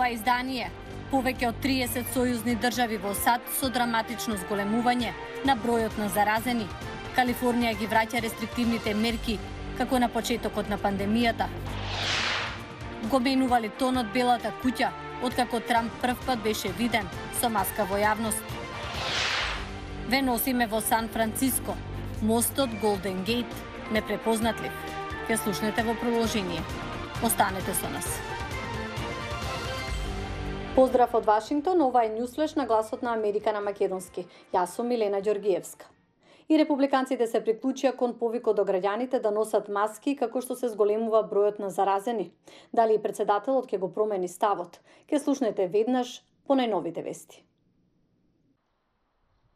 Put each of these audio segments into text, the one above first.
ова издание. Повеќе од 30 сојузни држави во САД со драматично зголемување на бројот на заразени. Калифорнија ги враќа рестриктивните мерки како на почетокот на пандемијата. Го менували тонот Белата куќа, откако Трамп првпат беше виден со маска во јавност. Ве носиме во Сан Франциско, мостот Голден Гейт, непрепознатлив. Ке слушнете во продолжение. Останете со нас. Поздрав од Вашингтон, ова е Њусфлеш на гласот на Америка на македонски. Јас сум Милена Ѓоргиевска. И републиканците се приклучија кон повикот до граѓаните да носат маски како што се зголемува бројот на заразени. Дали и председателот ќе го промени ставот? Ке слушнете веднаш по најновите вести.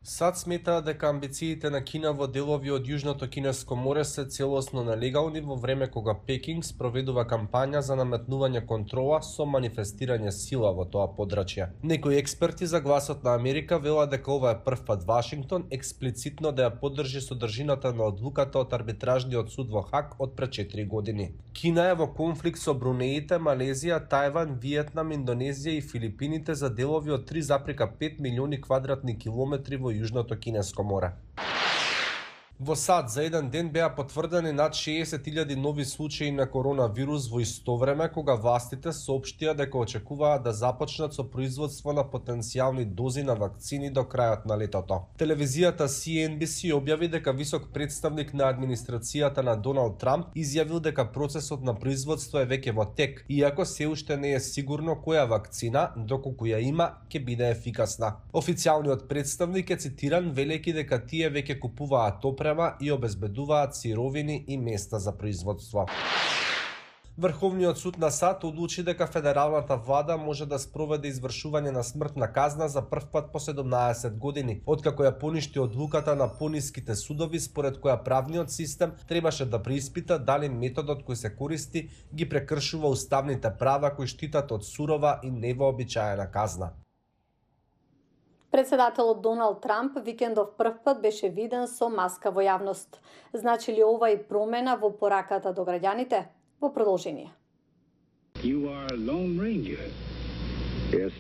САД сметаа дека амбициите на Кина во делови од Јужното Кинеско море се целосно нелегални во време кога Пекинг спроведува кампања за наметнување контрола со манифестирање сила во тоа подрачје. Некои експерти за гласот на Америка велат дека ова е прв пат Вашингтон експлицитно да ја поддржи содржината на одлуката од арбитражниот суд во Хаг од пред 4 години. Кина е во конфликт со Брунеите, Малезија, Тајван, Виетнам, Индонезија и Филипините за делови од 3,5 милиони квадратни километри во Јужното Кинеско море. Во САД за еден ден беа потврдени над 60.000 нови случаи на коронавирус во исто време кога властите соопштија дека очекуваат да започнат со производство на потенцијални дози на вакцини до крајот на летото. Телевизијата CNBC објави дека висок представник на администрацијата на Доналд Трамп изјавил дека процесот на производство е веќе во тек, иако се уште не е сигурно која вакцина, доколку ја има, ќе биде ефикасна. Официјалниот представник е цитиран велејќи дека тие веќе купуваат опрема и обезбедуваат сировини и места за производство. Врховниот суд на САД одлучи дека федералната влада може да спроведе извршување на смртна казна за прв пат по 17 години, откако ја поништи одлуката на пониските судови според која правниот систем требаше да преиспита дали методот кој се користи ги прекршува уставните права кои штитат од сурова и невообичаена казна. Председателот Доналд Трамп викендов првпат беше виден со маска во јавност. Значи ли ова и промена во пораката до граѓаните? Во продолжение. Yes,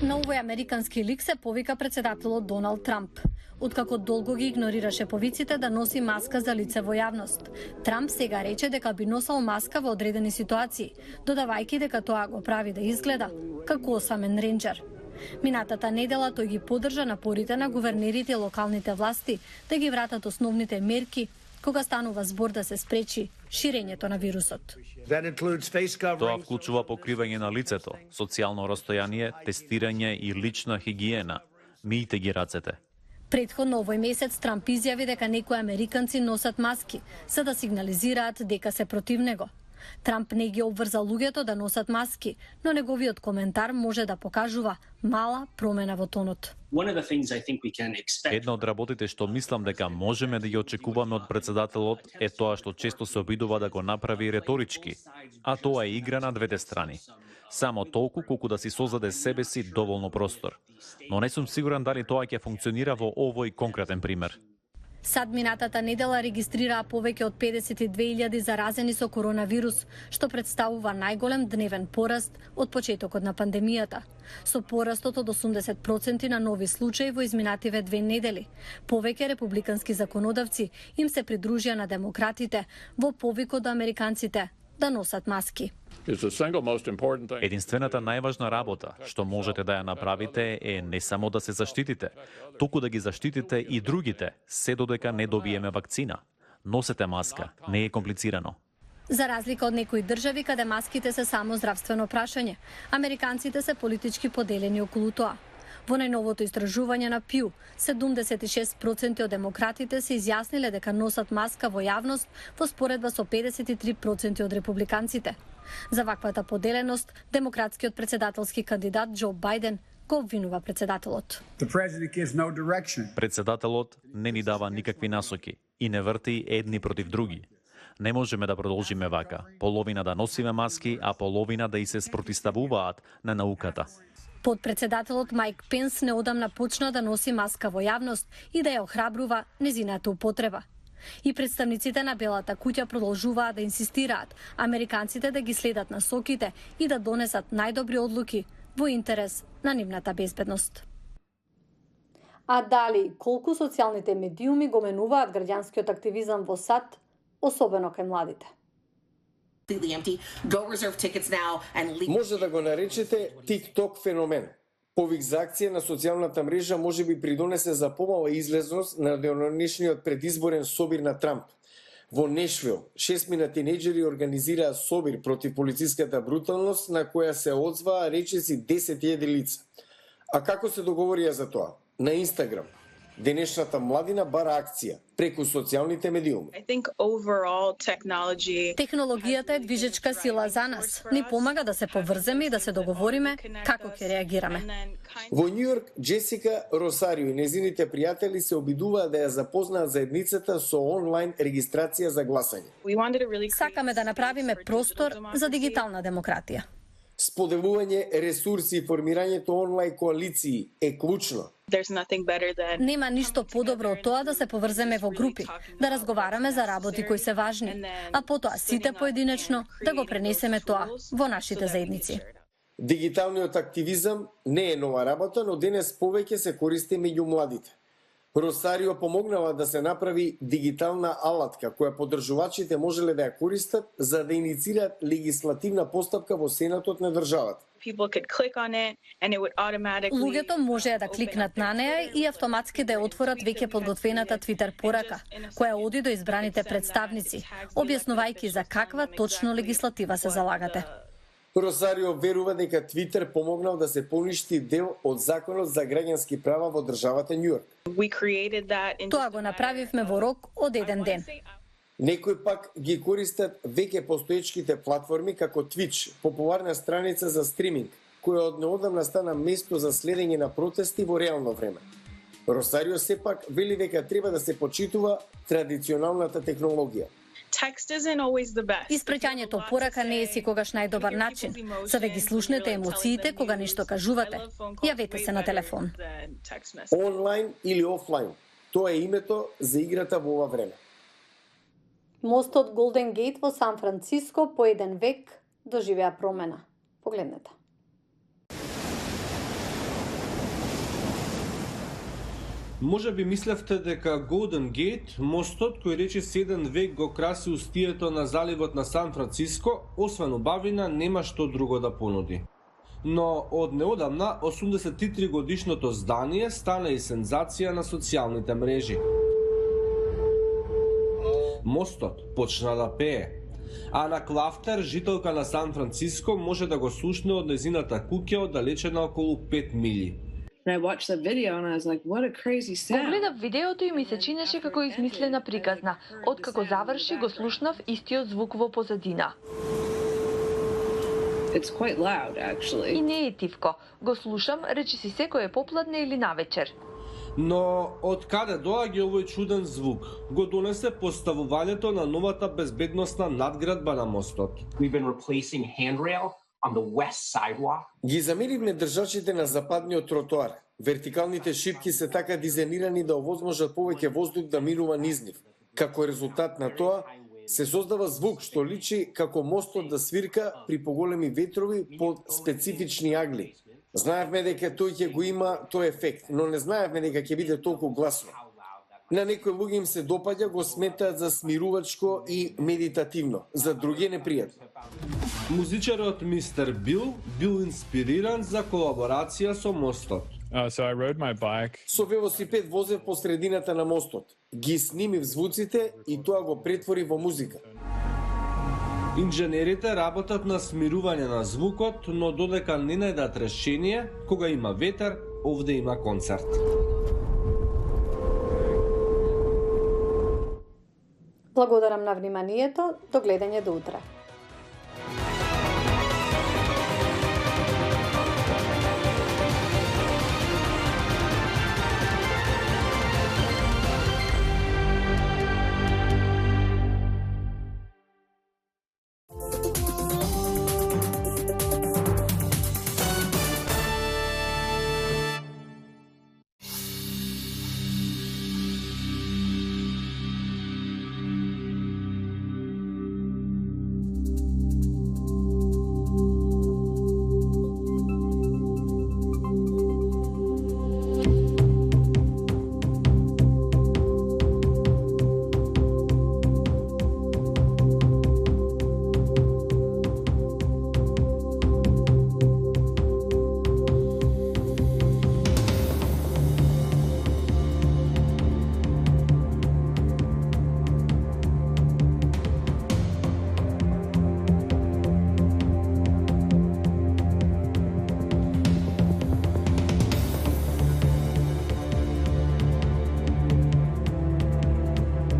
на овој американски лик се повика председателот Доналд Трамп. Откако долго ги игнорираше повиците да носи маска за лице во јавност, Трамп сега рече дека би носел маска во одредени ситуации, додавајќи дека тоа го прави да изгледа како осамен ренџер. Минатата недела тој ги поддржа напорите на гувернерите и локалните власти да ги вратат основните мерки кога станува збор да се спречи ширењето на вирусот. Тоа вклучува покривање на лицето, социјално растојание, тестирање и лична хигиена. Мијте ги рацете. Претходно овој месец Трамп изјави дека некои американци носат маски за да сигнализираат дека се против него. Трамп не ги обврза луѓето да носат маски, но неговиот коментар може да покажува мала промена во тонот. Една од работите што мислам дека можеме да ги очекуваме од председателот е тоа што често се обидува да го направи реторички, а тоа е игра на двете страни. Само толку колку да си создаде себе си доволно простор. Но не сум сигурен дали тоа ќе функционира во овој конкретен пример. САД минатата недела регистрираа повеќе од 52.000 заразени со коронавирус, што представува најголем дневен пораст од почетокот на пандемијата. Со порастот од 80% на нови случаи во изминативе 2 недели, повеќе републикански законодавци им се придружија на демократите во повикот до американците да носат маски. Единствената најважна работа што можете да ја направите е не само да се заштитите, туку да ги заштитите и другите, се додека не добиеме вакцина. Носете маска, не е комплицирано. За разлика од некои држави каде маските се само здравствено прашање, американците се политички поделени околу тоа. Во најновото истражување на Пју, 76% од демократите се изјасниле дека носат маска во јавност во споредба со 53% од републиканците. За ваквата поделеност, демократскиот председателски кандидат Џо Бајден го обвинува председателот. Председателот не ни дава никакви насоки и не врти едни против други. Не можеме да продолжиме вака. Половина да носиме маски, а половина да и се спротиставуваат на науката. Подпредседателот Мајк Пенс неодамна почна да носи маска во јавност и да ја охрабрува незината употреба. И представниците на Белата куќа продолжуваат да инсистираат американците да ги следат насоките и да донесат најдобри одлуки во интерес на нивната безбедност. А дали колку социјалните медиуми го менуваат граѓанскиот активизам во САД, особено кај младите? Може да го наречете TikTok феномен. Повик за акција на социјалната мрежа може би придонесе за помала излезност на денонешниот предизборен собир на Трамп. Во Нешвил, 6 тинејџери организираа собир против полициската бруталност на која се одзваа речиси 10.000 лица. А како се договорија за тоа? На Инстаграм. Денешната младина бара акција преку социјалните медиуми. Технологијата е движечка сила за нас. Ни помага да се поврземе и да се договориме како ќе реагираме. Во Њујорк, Джесика Росарио и незините пријатели се обидуваат да ја запознаат заедницата со онлайн регистрација за гласање. Сакаме да направиме простор за дигитална демократија. Споделување ресурси и формирањето онлайн коалиции е клучно. Нема ништо подобро од тоа да се поврземе во групи, да разговараме за работи кои се важни, а потоа сите поединечно да го пренесеме тоа во нашите заедници. Дигиталниот активизам не е нова работа, но денес повеќе се користи меѓу младите. Росарио помогнала да се направи дигитална алатка која поддржувачите можеле да ја користат за да иницираат легислативна постапка во Сенатот на државата. Луѓето можеа да кликнат на неа и автоматски да ја отворат веќе подготвената Твитер порака, која оди до избраните представници, објаснувајќи за каква точно легислатива се залагате. Росарио верува дека Твитер помогнал да се поништи дел од законот за граѓански права во државата Њујорк. Тоа го направивме во рок од еден ден. Некои пак ги користат веќе постоечките платформи како Twitch, популарна страница за стриминг, која од неодамна стана место за следење на протести во реално време. Росарио сепак вели дека треба да се почитува традиционалната технологија. Испраќањето порака не е секогаш најдобар начин за да ги слушнете емоциите кога нешто кажувате. Јавете се на телефон. Онлайн или офлайн, тоа е името за играта во ова време. Мостот Голден Гейт во Сан Франциско по еден век доживеа промена. Погледнете. Може би мислевте дека Golden Gate, мостот кој речиси еден век го краси устието на заливот на Сан Франциско, освен убавина, нема што друго да понуди. Но од неодамна 83 годишното здание стана и сензација на социјалните мрежи. Мостот почна да пее. Ана Клафтер, жителка на Сан Франциско, може да го слушне од незината куќа оддалечена околу 5 мили. Погледав видеото и ми се чинеше како измислена приказна. Откако заврши, го слушнав истиот звук во позадина. И не е тивко. Го слушам, речиси секој е попладне или навечер. Но од каде доаѓа овој чуден звук? Го донесе поставувањето на новата безбедносна надградба на мостот. Ги замеривме држачите на западниот тротоар. Вертикалните шипки се така дизајнирани да овозможат повеќе воздух да минува низ нив. Како резултат на тоа, се создава звук што личи како мостот да свирка при поголеми ветрови под специфични агли. Знаевме дека тој ќе го има тој ефект, но не знаевме дека ќе биде толку гласно. На некои луѓе им се допаѓа, го сметаат за смирувачко и медитативно, за други непријатно. Музичарот Мистер Бил бил инспириран за колаборација со мостот. Со велосипед возев по средината на мостот, ги снимив звуците и тоа го претвори во музика. Инженерите работат на смирување на звукот, но додека не најдат решение, кога има ветер, овде има концерт. Благодарам на вниманието, до гледање до утре.